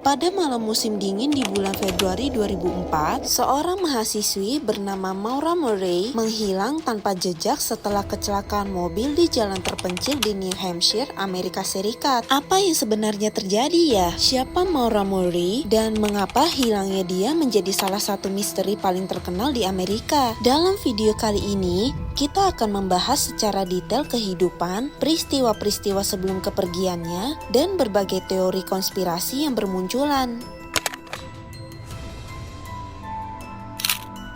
Pada malam musim dingin di bulan Februari 2004, seorang mahasiswi bernama Maura Murray menghilang tanpa jejak setelah kecelakaan mobil di jalan terpencil di New Hampshire, Amerika Serikat. Apa yang sebenarnya terjadi ya? Siapa Maura Murray dan mengapa hilangnya dia menjadi salah satu misteri paling terkenal di Amerika? Dalam video kali ini, kita akan membahas secara detail kehidupan, peristiwa-peristiwa sebelum kepergiannya, dan berbagai teori konspirasi yang bermunculan.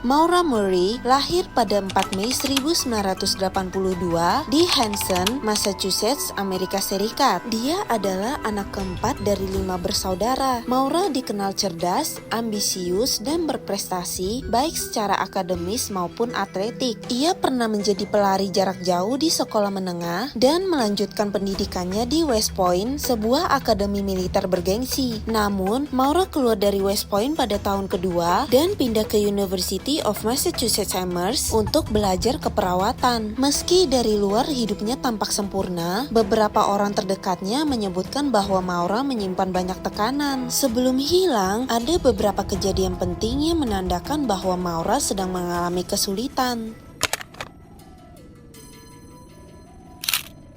Maura Murray lahir pada 4 Mei 1982 di Hanson, Massachusetts, Amerika Serikat. Dia adalah anak keempat dari 5 bersaudara. Maura dikenal cerdas, ambisius, dan berprestasi baik secara akademis maupun atletik. Ia pernah menjadi pelari jarak jauh di sekolah menengah dan melanjutkan pendidikannya di West Point, sebuah akademi militer bergengsi. Namun, Maura keluar dari West Point pada tahun kedua dan pindah ke University of Massachusetts Amherst untuk belajar keperawatan. Meski dari luar hidupnya tampak sempurna, beberapa orang terdekatnya menyebutkan bahwa Maura menyimpan banyak tekanan. Sebelum hilang, ada beberapa kejadian penting yang menandakan bahwa Maura sedang mengalami kesulitan.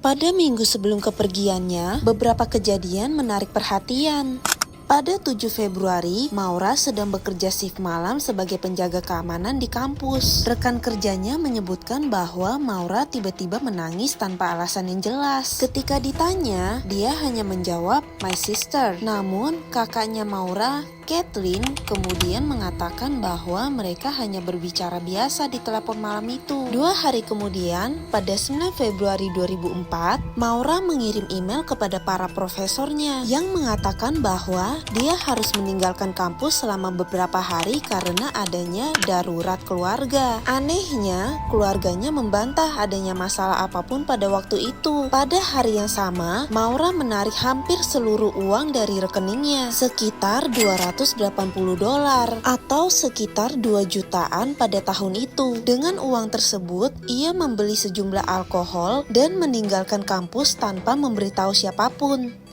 Pada minggu sebelum kepergiannya, beberapa kejadian menarik perhatian. Pada 7 Februari, Maura sedang bekerja shift malam sebagai penjaga keamanan di kampus. Rekan kerjanya menyebutkan bahwa Maura tiba-tiba menangis tanpa alasan yang jelas. Ketika ditanya, dia hanya menjawab, "My sister." Namun, kakaknya Maura, Kathleen, kemudian mengatakan bahwa mereka hanya berbicara biasa di telepon malam itu. 2 hari kemudian, pada 9 Februari 2004, Maura mengirim email kepada para profesornya yang mengatakan bahwa dia harus meninggalkan kampus selama beberapa hari karena adanya darurat keluarga. Anehnya, keluarganya membantah adanya masalah apapun pada waktu itu. Pada hari yang sama, Maura menarik hampir seluruh uang dari rekeningnya, sekitar $280 atau sekitar 2 jutaan pada tahun itu. Dengan uang tersebut, ia membeli sejumlah alkohol dan meninggalkan kampus tanpa memberitahu siapapun.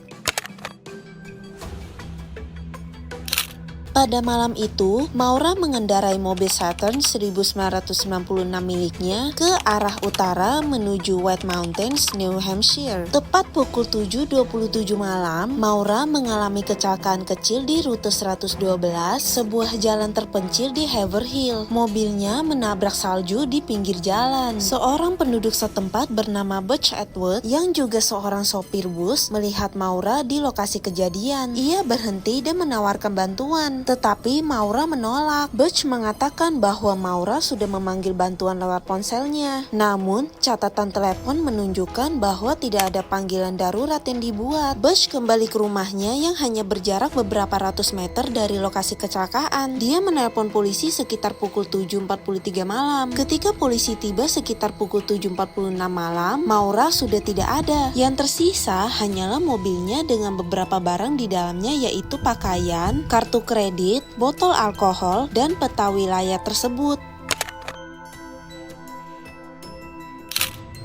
Pada malam itu, Maura mengendarai mobil Saturn 1996 miliknya ke arah utara menuju White Mountains, New Hampshire. Tepat pukul 7.27 malam, Maura mengalami kecelakaan kecil di rute 112, sebuah jalan terpencil di Haverhill. Mobilnya menabrak salju di pinggir jalan. Seorang penduduk setempat bernama Butch Atwood, yang juga seorang sopir bus, melihat Maura di lokasi kejadian. Ia berhenti dan menawarkan bantuan. Tetapi Maura menolak. Butch mengatakan bahwa Maura sudah memanggil bantuan lewat ponselnya. Namun, catatan telepon menunjukkan bahwa tidak ada panggilan darurat yang dibuat. Butch kembali ke rumahnya yang hanya berjarak beberapa ratus meter dari lokasi kecelakaan. Dia menelpon polisi sekitar pukul 7.43 malam. Ketika polisi tiba sekitar pukul 7.46 malam, Maura sudah tidak ada. Yang tersisa hanyalah mobilnya dengan beberapa barang di dalamnya, yaitu pakaian, kartu kredit, botol alkohol, dan peta wilayah tersebut.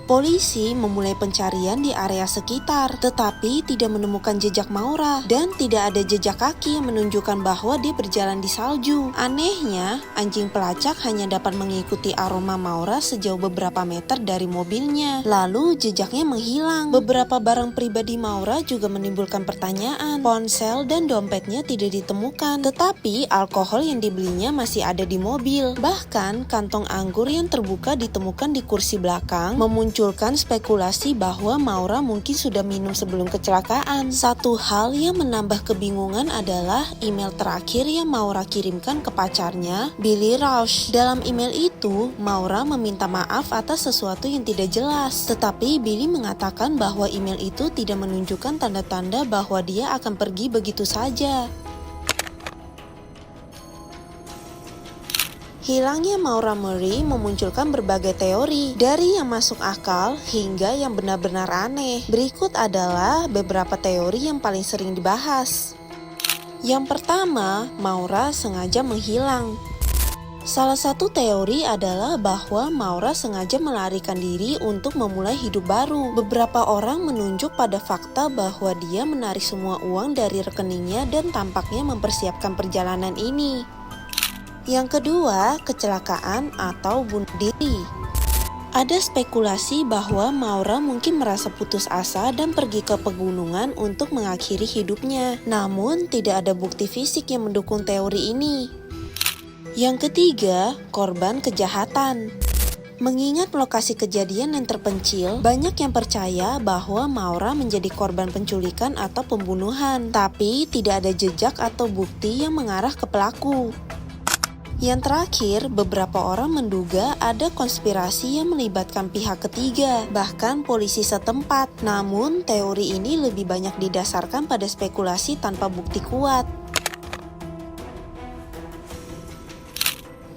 Polisi memulai pencarian di area sekitar, tetapi tidak menemukan jejak Maura dan tidak ada jejak kaki yang menunjukkan bahwa dia berjalan di salju. Anehnya, anjing pelacak hanya dapat mengikuti aroma Maura sejauh beberapa meter dari mobilnya. Lalu jejaknya menghilang. Beberapa barang pribadi Maura juga menimbulkan pertanyaan. Ponsel dan dompetnya tidak ditemukan, tetapi alkohol yang dibelinya masih ada di mobil. Bahkan kantong anggur yang terbuka ditemukan di kursi belakang, memunculkan spekulasi bahwa Maura mungkin sudah minum sebelum kecelakaan. Satu hal yang menambah kebingungan adalah email terakhir yang Maura kirimkan ke pacarnya, Billy Rausch. Dalam email itu, Maura meminta maaf atas sesuatu yang tidak jelas, tetapi Billy mengatakan bahwa email itu tidak menunjukkan tanda-tanda bahwa dia akan pergi begitu saja. Hilangnya Maura Murray memunculkan berbagai teori, dari yang masuk akal hingga yang benar-benar aneh. Berikut adalah beberapa teori yang paling sering dibahas. Yang pertama, Maura sengaja menghilang. Salah satu teori adalah bahwa Maura sengaja melarikan diri untuk memulai hidup baru. Beberapa orang menunjuk pada fakta bahwa dia menarik semua uang dari rekeningnya dan tampaknya mempersiapkan perjalanan ini. Yang kedua, kecelakaan atau bunuh diri. Ada spekulasi bahwa Maura mungkin merasa putus asa dan pergi ke pegunungan untuk mengakhiri hidupnya. Namun, tidak ada bukti fisik yang mendukung teori ini. Yang ketiga, korban kejahatan. Mengingat lokasi kejadian yang terpencil, banyak yang percaya bahwa Maura menjadi korban penculikan atau pembunuhan, tapi tidak ada jejak atau bukti yang mengarah ke pelaku. Yang terakhir, beberapa orang menduga ada konspirasi yang melibatkan pihak ketiga, bahkan polisi setempat. Namun, teori ini lebih banyak didasarkan pada spekulasi tanpa bukti kuat.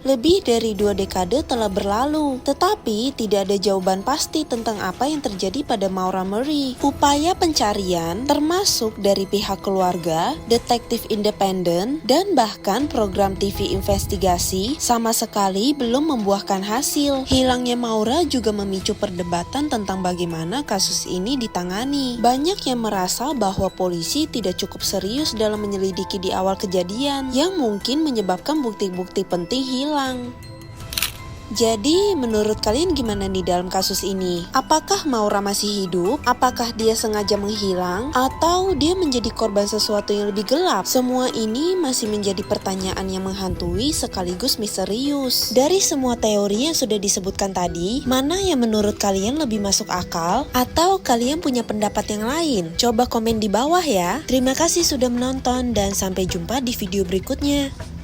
Lebih dari 2 dekade telah berlalu, tetapi tidak ada jawaban pasti tentang apa yang terjadi pada Maura Murray. Upaya pencarian, termasuk dari pihak keluarga, detektif independen, dan bahkan program TV investigasi, sama sekali belum membuahkan hasil. Hilangnya Maura juga memicu perdebatan tentang bagaimana kasus ini ditangani. Banyak yang merasa bahwa polisi tidak cukup serius dalam menyelidiki di awal kejadian, yang mungkin menyebabkan bukti-bukti penting hilang. Jadi, menurut kalian gimana nih dalam kasus ini? Apakah Maura masih hidup? Apakah dia sengaja menghilang? Atau dia menjadi korban sesuatu yang lebih gelap? Semua ini masih menjadi pertanyaan yang menghantui sekaligus misterius. Dari semua teori yang sudah disebutkan tadi, mana yang menurut kalian lebih masuk akal? Atau kalian punya pendapat yang lain? Coba komen di bawah ya. Terima kasih sudah menonton dan sampai jumpa di video berikutnya.